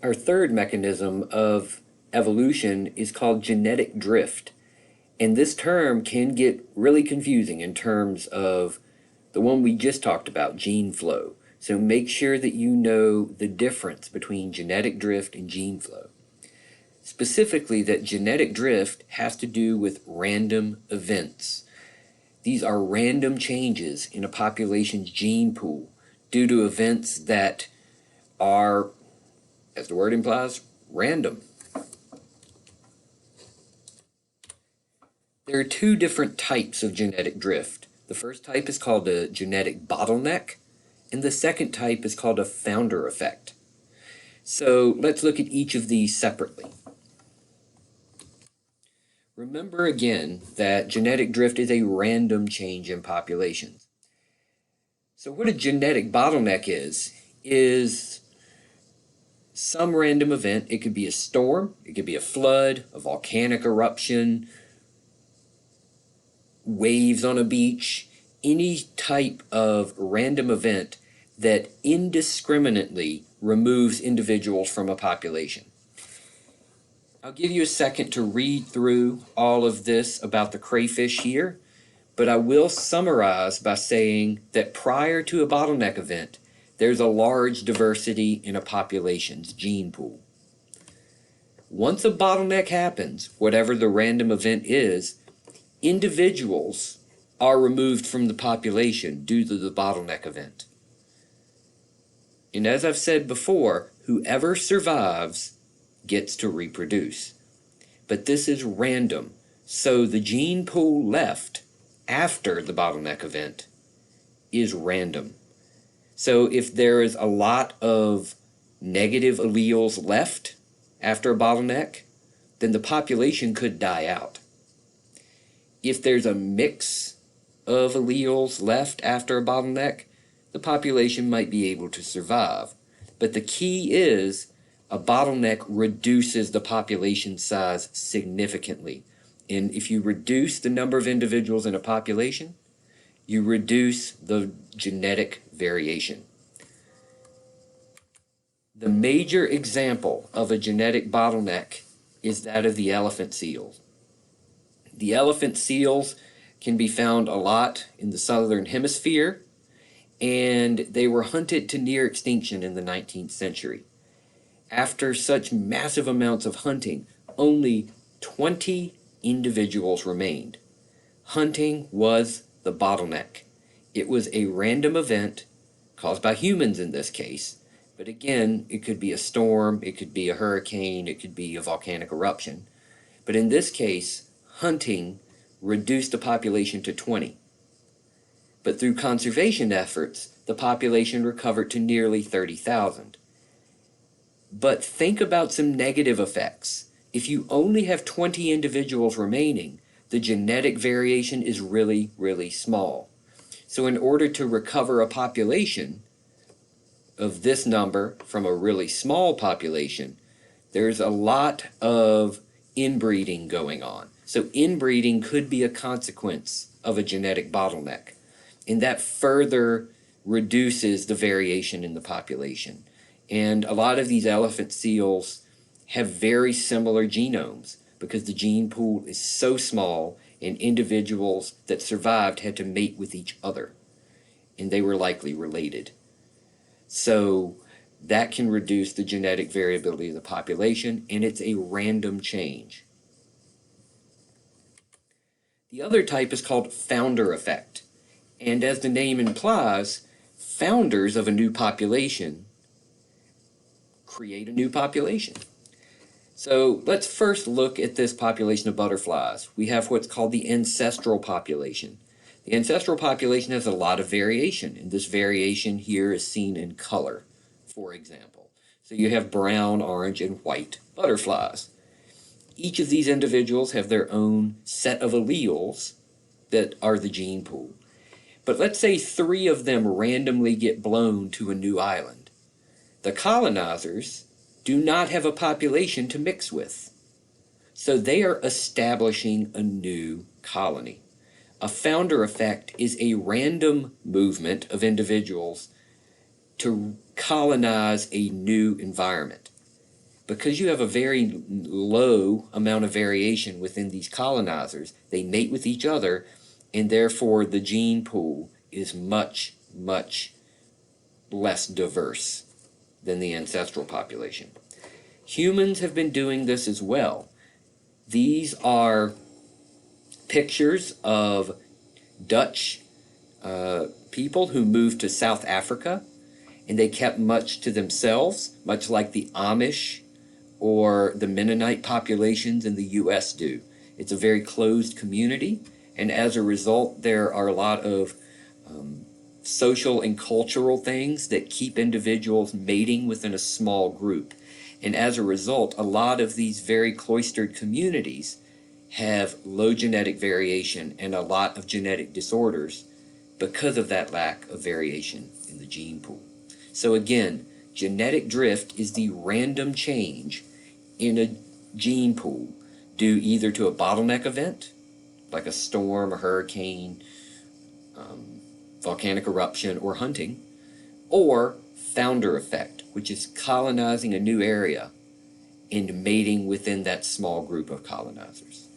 Our third mechanism of evolution is called genetic drift. And this term can get really confusing in terms of the one we just talked about, gene flow. So make sure that you know the difference between genetic drift and gene flow. Specifically, that genetic drift has to do with random events. These are random changes in a population's gene pool due to events that are, as the word implies, random. There are two different types of genetic drift. The first type is called a genetic bottleneck, and the second type is called a founder effect. So let's look at each of these separately. Remember again that genetic drift is a random change in populations. So what a genetic bottleneck is some random event. It could be a storm, it could be a flood, a volcanic eruption, waves on a beach, any type of random event that indiscriminately removes individuals from a population. I'll give you a second to read through all of this about the crayfish here, but I will summarize by saying that prior to a bottleneck event, there's a large diversity in a population's gene pool. Once a bottleneck happens, whatever the random event is, individuals are removed from the population due to the bottleneck event. And as I've said before, whoever survives gets to reproduce. But this is random, so the gene pool left after the bottleneck event is random. So if there is a lot of negative alleles left after a bottleneck, then the population could die out. If there's a mix of alleles left after a bottleneck, the population might be able to survive. But the key is a bottleneck reduces the population size significantly. And if you reduce the number of individuals in a population, you reduce the genetic variation. The major example of a genetic bottleneck is that of the elephant seals. The elephant seals can be found a lot in the southern hemisphere, and they were hunted to near extinction in the 19th century. After such massive amounts of hunting, only 20 individuals remained. Hunting was the bottleneck. It was a random event caused by humans in this case, but again, it could be a storm, it could be a hurricane, it could be a volcanic eruption. But in this case, hunting reduced the population to 20. But through conservation efforts, the population recovered to nearly 30,000. But think about some negative effects. If you only have 20 individuals remaining, the genetic variation is really, really small. So in order to recover a population of this number from a really small population, there's a lot of inbreeding going on. So inbreeding could be a consequence of a genetic bottleneck, and that further reduces the variation in the population. And a lot of these elephant seals have very similar genomes because the gene pool is so small and individuals that survived had to mate with each other, and they were likely related. So that can reduce the genetic variability of the population, and it's a random change. The other type is called founder effect. And as the name implies, founders of a new population create a new population. So let's first look at this population of butterflies. We have what's called the ancestral population. The ancestral population has a lot of variation, and this variation here is seen in color, for example. So you have brown, orange, and white butterflies. Each of these individuals have their own set of alleles that are the gene pool. But let's say 3 of them randomly get blown to a new island. The colonizers do not have a population to mix with, so they are establishing a new colony. A founder effect is a random movement of individuals to colonize a new environment. because you have a very low amount of variation within these colonizers, they mate with each other, and therefore the gene pool is much, much less diverse than the ancestral population. Humans have been doing this as well. These are pictures of Dutch people who moved to South Africa, and they kept much to themselves, much like the Amish or the Mennonite populations in the US do. It's a very closed community, and as a result, there are a lot of social and cultural things that keep individuals mating within a small group. And as a result, a lot of these very cloistered communities have low genetic variation and a lot of genetic disorders because of that lack of variation in the gene pool. So again, genetic drift is the random change in a gene pool due either to a bottleneck event, like a storm, a hurricane, volcanic eruption, or hunting, or founder effect, which is colonizing a new area and mating within that small group of colonizers.